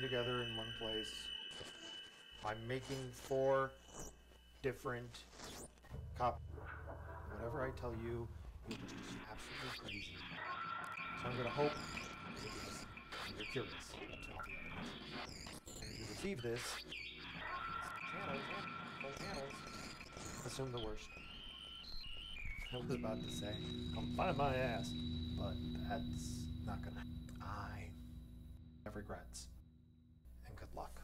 together in one place. I'm making 4 different copies. Whatever I tell you, you'll be just absolutely crazy. So I'm going to hope you're curious to all the evidence. And if you receive this, channels, assume the worst. I was about to say, come find my ass, but that's not gonna. I have regrets, and good luck.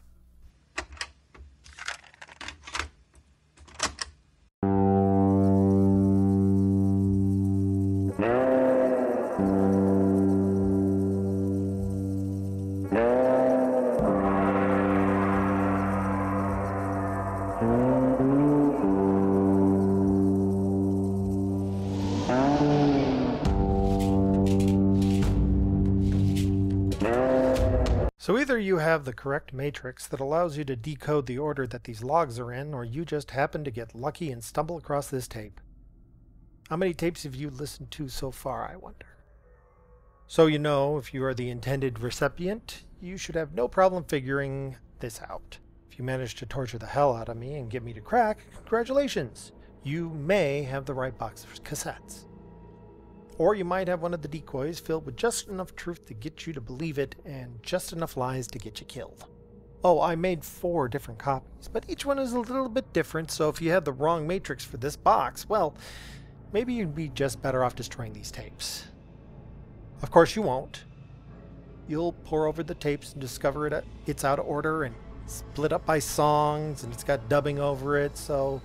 So either you have the correct matrix that allows you to decode the order that these logs are in, or you just happen to get lucky and stumble across this tape. How many tapes have you listened to so far, I wonder? So you know, if you are the intended recipient, you should have no problem figuring this out. If you manage to torture the hell out of me and get me to crack, congratulations! You may have the right box of cassettes. Or you might have one of the decoys filled with just enough truth to get you to believe it and just enough lies to get you killed. Oh, I made 4 different copies, but each one is a little bit different, so if you have the wrong matrix for this box, well, maybe you'd be just better off destroying these tapes. Of course you won't. You'll pore over the tapes and discover it's out of order and split up by songs, and it's got dubbing over it, so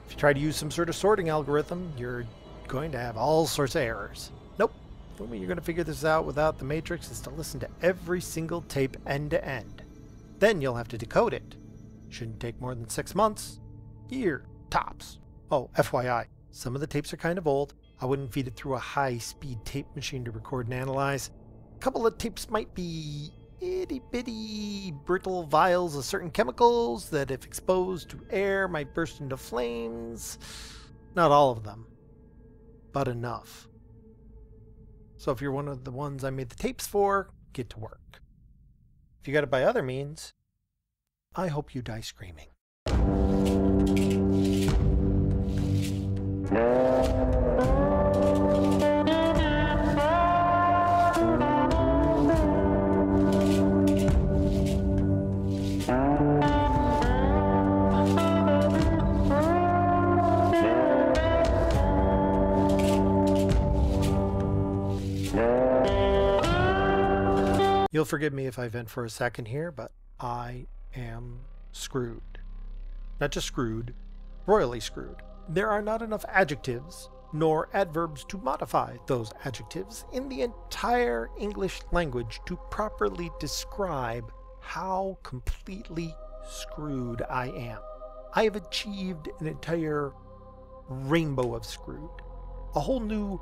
if you try to use some sort of sorting algorithm, you're going to have all sorts of errors. Nope. The way you're going to figure this out without the matrix is to listen to every single tape end to end. Then you'll have to decode it. Shouldn't take more than 6 months. Year, tops. Oh, FYI, some of the tapes are kind of old. I wouldn't feed it through a high-speed tape machine to record and analyze. A couple of tapes might be itty-bitty brittle vials of certain chemicals that if exposed to air might burst into flames. Not all of them, but enough. So if you're one of the ones I made the tapes for, get to work. If you got it by other means, I hope you die screaming. You'll forgive me if I vent for a second here, but I am screwed. Not just screwed, royally screwed. There are not enough adjectives nor adverbs to modify those adjectives in the entire English language to properly describe how completely screwed I am. I have achieved an entire rainbow of screwed. A whole new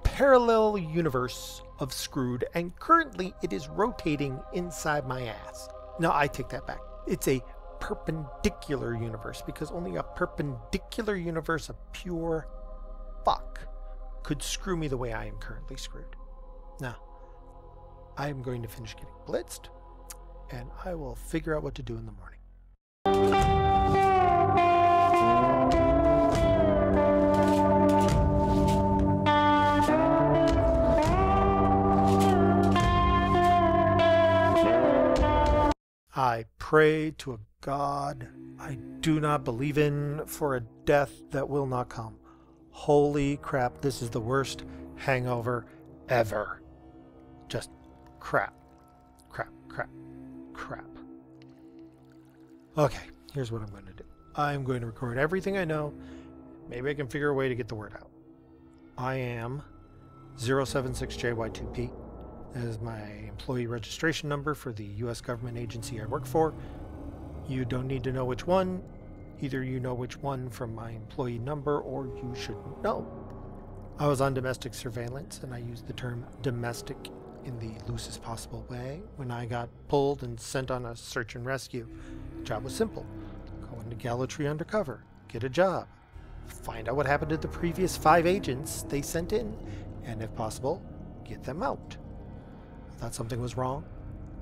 parallel universe of screwed, and currently it is rotating inside my ass. No, I take that back. It's a perpendicular universe, because only a perpendicular universe of pure fuck could screw me the way I am currently screwed. Now, I am going to finish getting blitzed, and I will figure out what to do in the morning. I pray to a God I do not believe in for a death that will not come. Holy crap, this is the worst hangover ever. Just crap, crap, crap, crap. Okay, here's what I'm going to do. I'm going to record everything I know. Maybe I can figure a way to get the word out. I am 076JY2P. That is my employee registration number for the U.S. government agency I work for. You don't need to know which one. Either you know which one from my employee number, or you shouldn't know. I was on domestic surveillance, and I used the term domestic in the loosest possible way when I got pulled and sent on a search and rescue. The job was simple. Go into Gallowtree undercover, get a job, find out what happened to the previous 5 agents they sent in, and if possible, get them out. I thought something was wrong.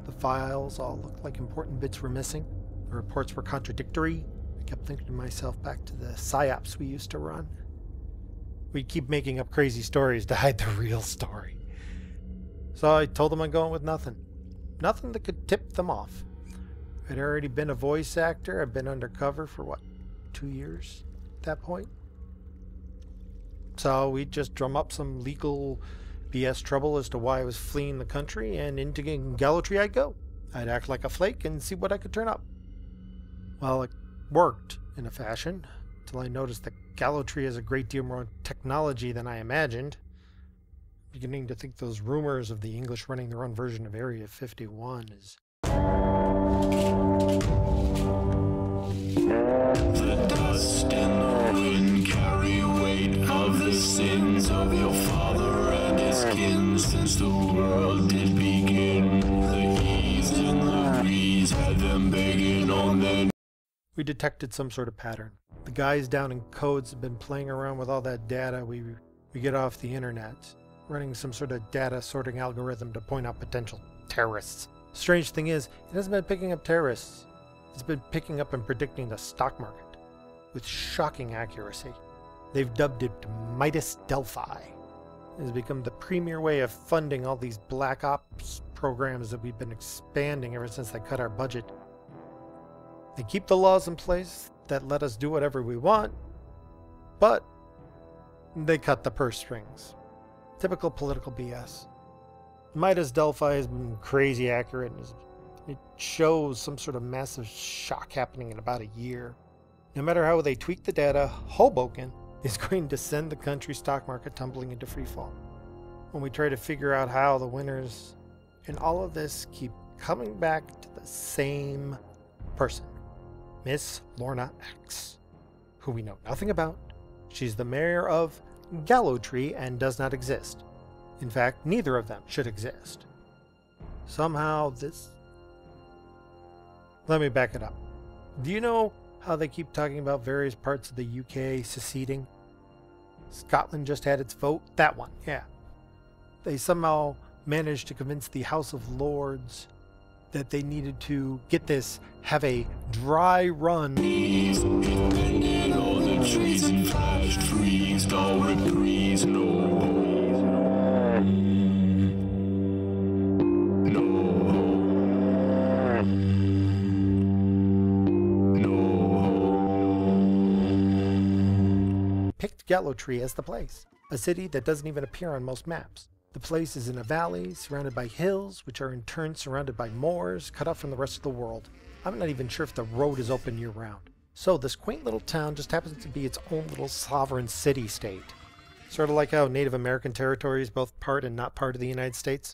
The files all looked like important bits were missing. The reports were contradictory. I kept thinking to myself back to the psyops we used to run. We'd keep making up crazy stories to hide the real story. So I told them I'm going with nothing. Nothing that could tip them off. I'd already been a voice actor. I'd been undercover for, 2 years at that point? So we'd just drum up some legal BS trouble as to why I was fleeing the country, and into Gallowtree I'd go. I'd act like a flake and see what I could turn up. Well, it worked in a fashion, until I noticed that Gallowtree has a great deal more technology than I imagined. Beginning to think those rumors of the English running their own version of Area 51 is... The dust and the wind carry weight of the sins of your father and his kin since the world did begin. The ease and the breeze had them begging on their... We detected some sort of pattern. The guys down in codes have been playing around with all that data we get off the internet, running some sort of data sorting algorithm to point out potential terrorists. Strange thing is, it hasn't been picking up terrorists. It's been picking up and predicting the stock market with shocking accuracy. They've dubbed it Midas Delphi. It has become the premier way of funding all these black ops programs that we've been expanding ever since they cut our budget. They keep the laws in place that let us do whatever we want, but they cut the purse strings. Typical political BS. Midas Delphi has been crazy accurate, and it shows some sort of massive shock happening in about a year. No matter how they tweak the data, Hoboken is going to send the country's stock market tumbling into freefall. When we try to figure out how, the winners in all of this keep coming back to the same person, Miss Lorna X, who we know nothing about. She's the mayor of Gallowtree and does not exist. In fact, neither of them should exist. Somehow this... Let me back it up. Do you know how they keep talking about various parts of the UK seceding? Scotland just had its vote. That one, yeah. They somehow managed to convince the House of Lords that they needed to, get this, have a dry run. Picked Gallowtree as the place, a city that doesn't even appear on most maps. The place is in a valley, surrounded by hills, which are in turn surrounded by moors, cut off from the rest of the world. I'm not even sure if the road is open year-round. So this quaint little town just happens to be its own little sovereign city-state. Sort of like how Native American territory is both part and not part of the United States.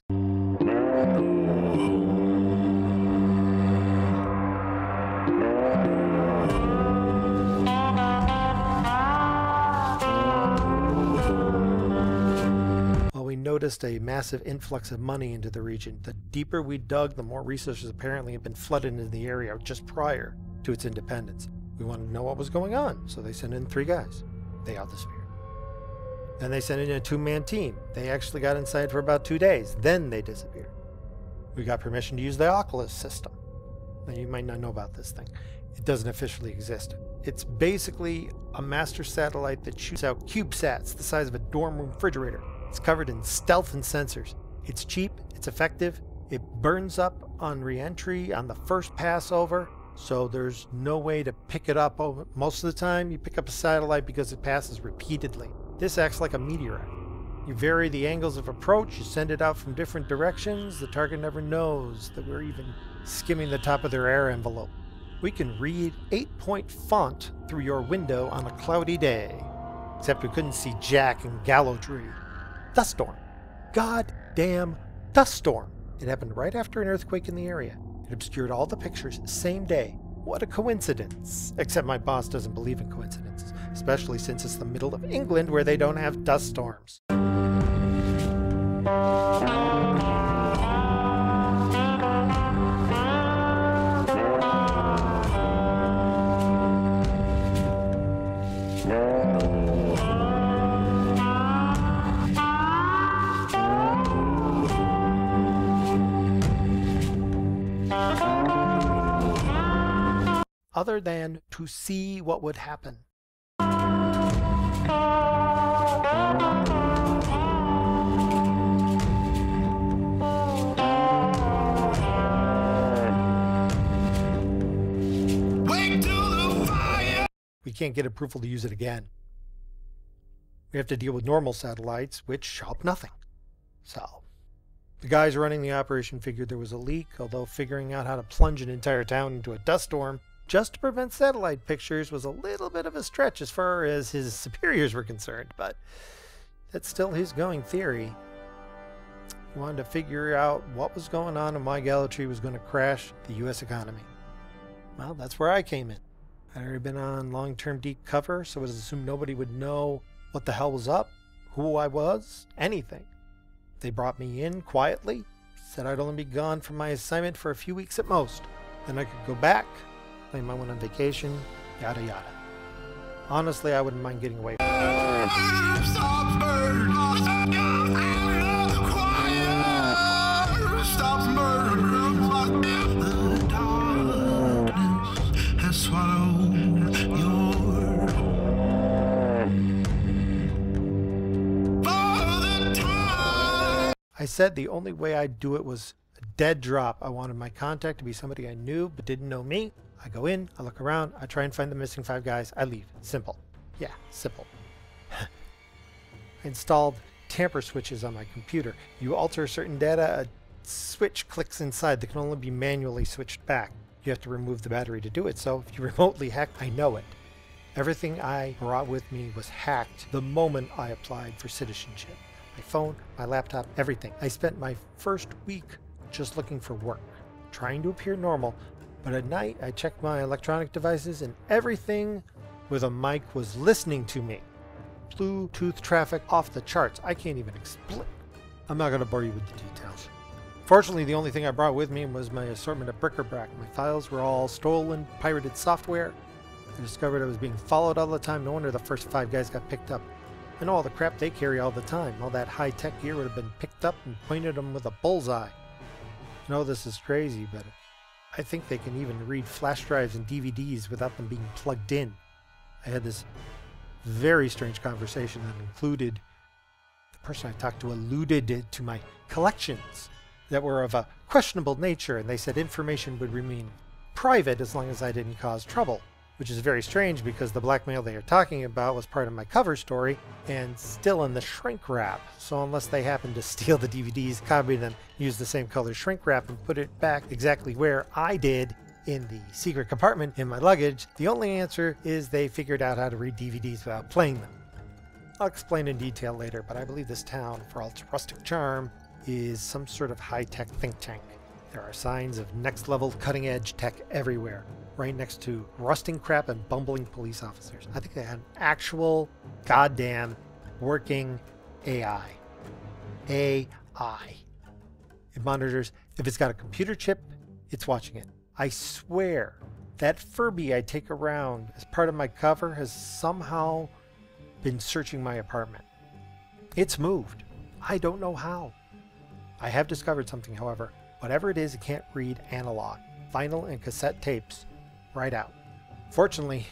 Noticed a massive influx of money into the region. The deeper we dug, the more resources apparently had been flooded into the area just prior to its independence. We wanted to know what was going on, so they sent in 3 guys. They all disappeared. Then they sent in a 2-man team. They actually got inside for about 2 days. Then they disappeared. We got permission to use the Oculus system. Now, you might not know about this thing. It doesn't officially exist. It's basically a master satellite that shoots out CubeSats the size of a dorm room refrigerator. It's covered in stealth and sensors. It's cheap, it's effective, it burns up on re-entry on the first pass over, so there's no way to pick it up. Most of the time you pick up a satellite because it passes repeatedly. This acts like a meteorite. You vary the angles of approach, you send it out from different directions, the target never knows that we're even skimming the top of their air envelope. We can read 8-point font through your window on a cloudy day. Except we couldn't see Jack in Gallowtree. Dust storm. Goddamn dust storm. It happened right after an earthquake in the area. It obscured all the pictures, same day. What a coincidence. Except my boss doesn't believe in coincidences, especially since it's the middle of England where they don't have dust storms. other than to see what would happen. We can't get approval to use it again. We have to deal with normal satellites, which help nothing. So, the guys running the operation figured there was a leak, although figuring out how to plunge an entire town into a dust storm just to prevent satellite pictures was a little bit of a stretch as far as his superiors were concerned, but that's still his going theory. He wanted to figure out what was going on and why Gallowtree was going to crash the U.S. economy. Well, that's where I came in. I'd already been on long-term deep cover, so it was assumed nobody would know what the hell was up, who I was, anything. They brought me in quietly, said I'd only be gone from my assignment for a few weeks at most. Then I could go back, claim I went on vacation, yada yada. Honestly, I wouldn't mind getting away. I said the only way I'd do it was a dead drop. I wanted my contact to be somebody I knew but didn't know me. I go in, I look around, I try and find the missing 5 guys, I leave. Simple. Yeah, simple. I installed tamper switches on my computer. You alter certain data, a switch clicks inside that can only be manually switched back. You have to remove the battery to do it, so if you remotely hack, I know it. Everything I brought with me was hacked the moment I applied for citizenship. My phone, my laptop, everything. I spent my first week just looking for work, trying to appear normal, but at night I checked my electronic devices and everything with a mic was listening to me. Bluetooth traffic off the charts. I can't even explain. I'm not going to bore you with the details. Fortunately, the only thing I brought with me was my assortment of bric-a-brac. My files were all stolen, pirated software. I discovered I was being followed all the time. No wonder the first 5 guys got picked up. I know all the crap they carry all the time. All that high-tech gear would have been picked up and pointed at them with a bullseye. I know this is crazy, but I think they can even read flash drives and DVDs without them being plugged in. I had this very strange conversation that included the person I talked to alluded to my collections that were of a questionable nature, and they said information would remain private as long as I didn't cause trouble. Which is very strange because the blackmail they are talking about was part of my cover story and still in the shrink wrap. So unless they happen to steal the DVDs, copy them, use the same color shrink wrap and put it back exactly where I did in the secret compartment in my luggage, the only answer is they figured out how to read DVDs without playing them. I'll explain in detail later, but I believe this town, for all its rustic charm, is some sort of high-tech think tank. There are signs of next-level cutting-edge tech everywhere, right next to rusting crap and bumbling police officers. I think they had an actual goddamn working AI. AI. It monitors. If it's got a computer chip, it's watching it. I swear that Furby I take around as part of my cover has somehow been searching my apartment. It's moved. I don't know how. I have discovered something, however. Whatever it is, it can't read analog, vinyl, and cassette tapes right out. Fortunately,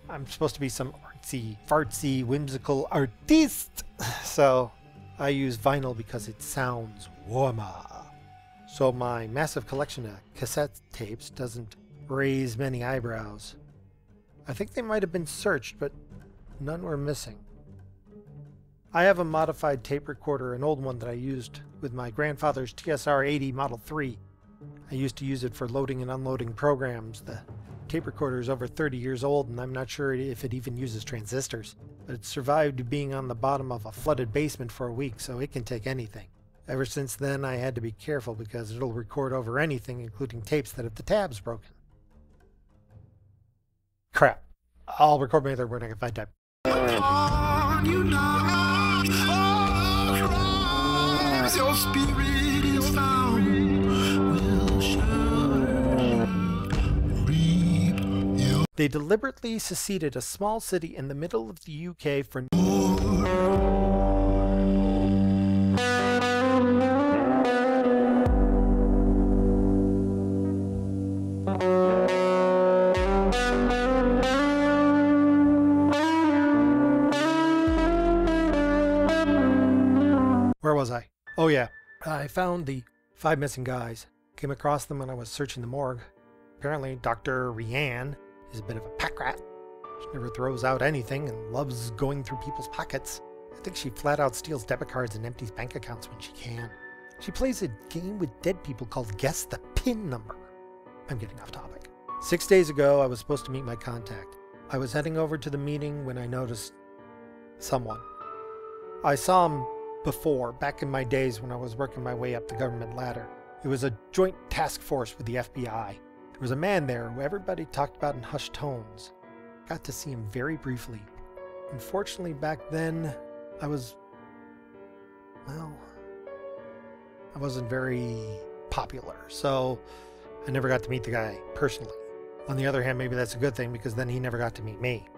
I'm supposed to be some artsy, fartsy, whimsical artiste, so I use vinyl because it sounds warmer. So my massive collection of cassette tapes doesn't raise many eyebrows. I think they might have been searched, but none were missing. I have a modified tape recorder, an old one that I used with my grandfather's TSR-80 Model 3. I used to use it for loading and unloading programs. The tape recorder is over 30 years old, and I'm not sure if it even uses transistors. But it survived being on the bottom of a flooded basement for a week, so it can take anything. Ever since then, I had to be careful because it'll record over anything, including tapes that have the tabs broken. Crap. I'll record my other word if I die. Your spirit is found. They deliberately seceded a small city in the middle of the UK for Where was I? Oh yeah, I found the 5 missing guys. Came across them when I was searching the morgue. Apparently Dr. Rianne is a bit of a pack rat. She never throws out anything and loves going through people's pockets. I think she flat out steals debit cards and empties bank accounts when she can. She plays a game with dead people called Guess the PIN Number. I'm getting off topic. 6 days ago, I was supposed to meet my contact. I was heading over to the meeting when I noticed someone. I saw him before, back in my days when I was working my way up the government ladder. It was a joint task force with the FBI. There was a man there who everybody talked about in hushed tones. Got to see him very briefly. Unfortunately, back then, I wasn't very popular, so I never got to meet the guy personally. On the other hand, maybe that's a good thing because then he never got to meet me.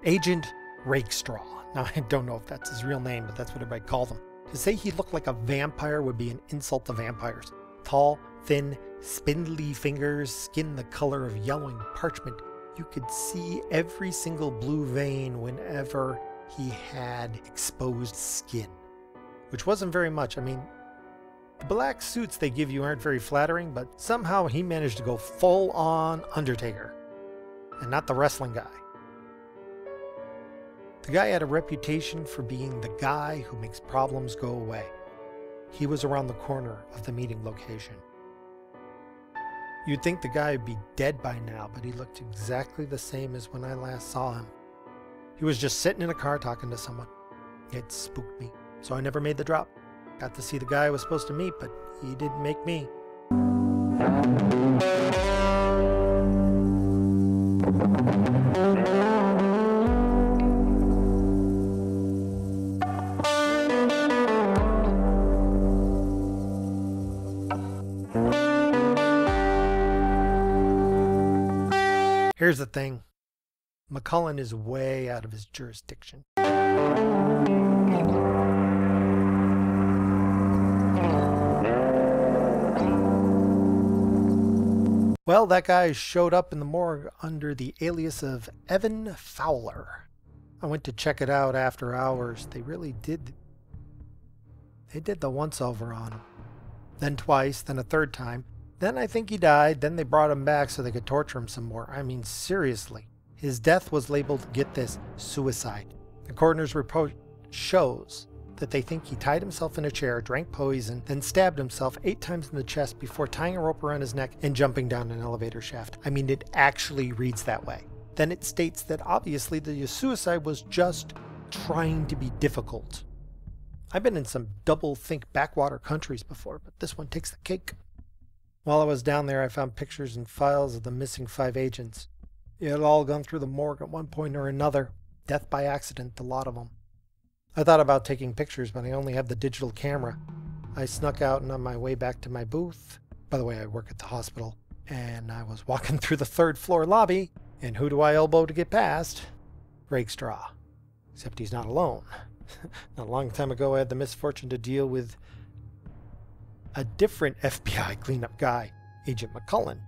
Agent Rakestraw. Now, I don't know if that's his real name, but that's what everybody called him. To say he looked like a vampire would be an insult to vampires. Tall, thin, spindly fingers, skin the color of yellowing parchment. You could see every single blue vein whenever he had exposed skin, which wasn't very much. I mean, the black suits they give you aren't very flattering, but somehow he managed to go full-on Undertaker, and not the wrestling guy. The guy had a reputation for being the guy who makes problems go away. He was around the corner of the meeting location. You'd think the guy would be dead by now, but he looked exactly the same as when I last saw him. He was just sitting in a car talking to someone. It spooked me, so I never made the drop. Got to see the guy I was supposed to meet, but he didn't make me. Here's the thing. McCullen is way out of his jurisdiction. Well, that guy showed up in the morgue under the alias of Evan Fowler. I went to check it out after hours. They did the once-over on him. Then twice, then a third time. Then I think he died. Then they brought him back so they could torture him some more. I mean, seriously. His death was labeled, get this, suicide. The coroner's report shows that they think he tied himself in a chair, drank poison, then stabbed himself 8 times in the chest before tying a rope around his neck and jumping down an elevator shaft. I mean, it actually reads that way. Then it states that obviously the suicide was just trying to be difficult. I've been in some double-think backwater countries before, but this one takes the cake. While I was down there, I found pictures and files of the missing 5 agents. They had all gone through the morgue at one point or another. Death by accident, a lot of them. I thought about taking pictures, but I only have the digital camera. I snuck out and on my way back to my booth. By the way, I work at the hospital. And I was walking through the 3rd floor lobby. And who do I elbow to get past? Rakestraw. Except he's not alone. Not a long time ago, I had the misfortune to deal with a different FBI cleanup guy, Agent McCullen.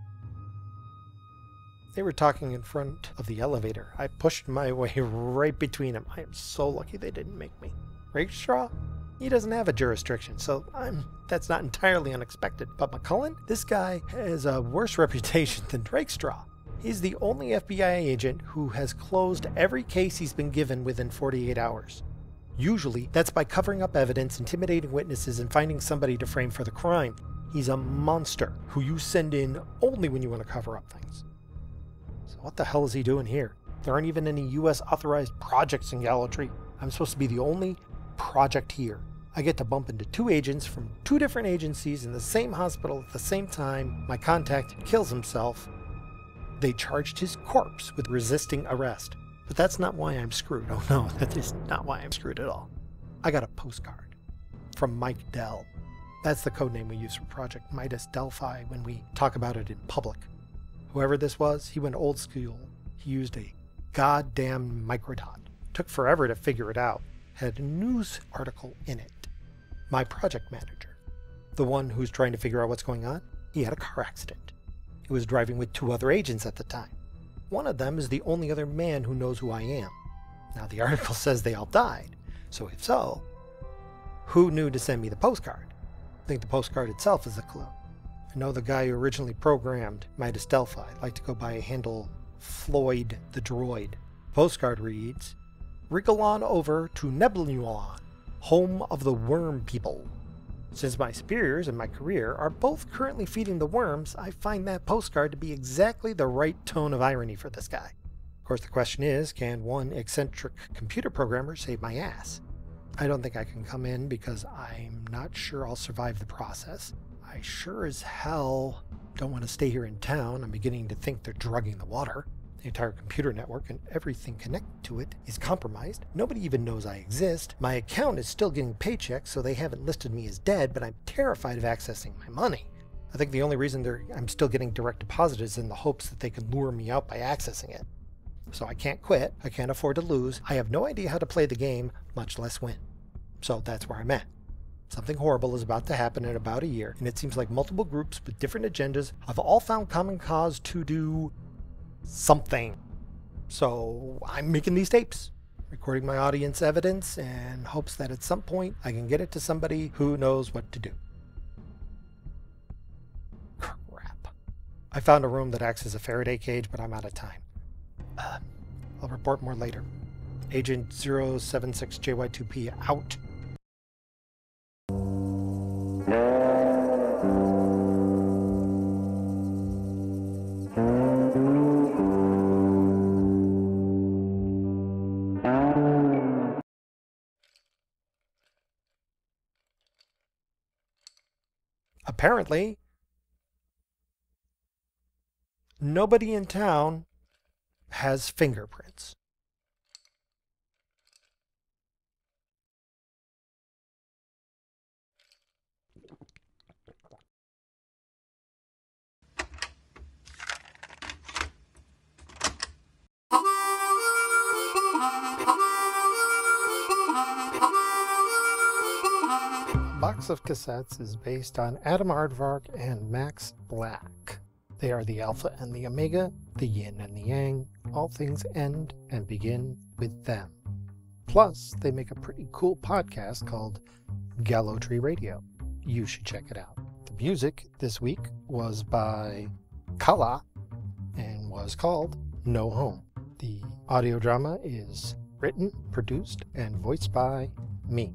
They were talking in front of the elevator. I pushed my way right between them. I am so lucky they didn't make me. Rakestraw? He doesn't have a jurisdiction, so that's not entirely unexpected. But McCullen? This guy has a worse reputation than Rakestraw. He's the only FBI agent who has closed every case he's been given within 48 hours. Usually, that's by covering up evidence, intimidating witnesses, and finding somebody to frame for the crime. He's a monster who you send in only when you want to cover up things. So what the hell is he doing here? There aren't even any U.S. authorized projects in Gallowtree. I'm supposed to be the only project here. I get to bump into 2 agents from 2 different agencies in the same hospital at the same time. My contact kills himself. They charged his corpse with resisting arrest. But that's not why I'm screwed. Oh no, that is not why I'm screwed at all. I got a postcard from Mike Dell. That's the code name we use for Project Midas Delphi when we talk about it in public. Whoever this was, he went old school. He used a goddamn microdot. Took forever to figure it out. Had a news article in it. My project manager, the one who's trying to figure out what's going on, he had a car accident. He was driving with 2 other agents at the time. One of them is the only other man who knows who I am. Now the article says they all died, so if so, who knew to send me the postcard. I think the postcard itself is a clue. I know the guy who originally programmed Midas Delphi liked to go by a handle Floyd the Droid. Postcard reads, "Wriggle on over to Nebulon, home of the worm people. Since my superiors and my career are both currently feeding the worms, I find that postcard to be exactly the right tone of irony for this guy. Of course, the question is, can one eccentric computer programmer save my ass? I don't think I can come in because I'm not sure I'll survive the process. I sure as hell don't want to stay here in town. I'm beginning to think they're drugging the water. The entire computer network and everything connected to it is compromised. Nobody even knows I exist. My account is still getting paychecks, so they haven't listed me as dead, but I'm terrified of accessing my money. I think the only reason I'm still getting direct deposit is in the hopes that they can lure me out by accessing it. So I can't quit. I can't afford to lose. I have no idea how to play the game, much less win. So that's where I'm at. Something horrible is about to happen in about a year, and it seems like multiple groups with different agendas have all found common cause to do something. So I'm making these tapes, recording my audience evidence in hopes that at some point I can get it to somebody who knows what to do. Crap. I found a room that acts as a Faraday cage, but I'm out of time. I'll report more later. Agent 076JY2P out. Apparently, nobody in town has fingerprints. Box of Cassettes is based on Adam Aardvark and Max Black. They are the Alpha and the Omega, the Yin and the Yang. All things end and begin with them. Plus, they make a pretty cool podcast called Gallowtree Radio. You should check it out. The music this week was by Callah and was called No Home. The audio drama is written, produced, and voiced by me.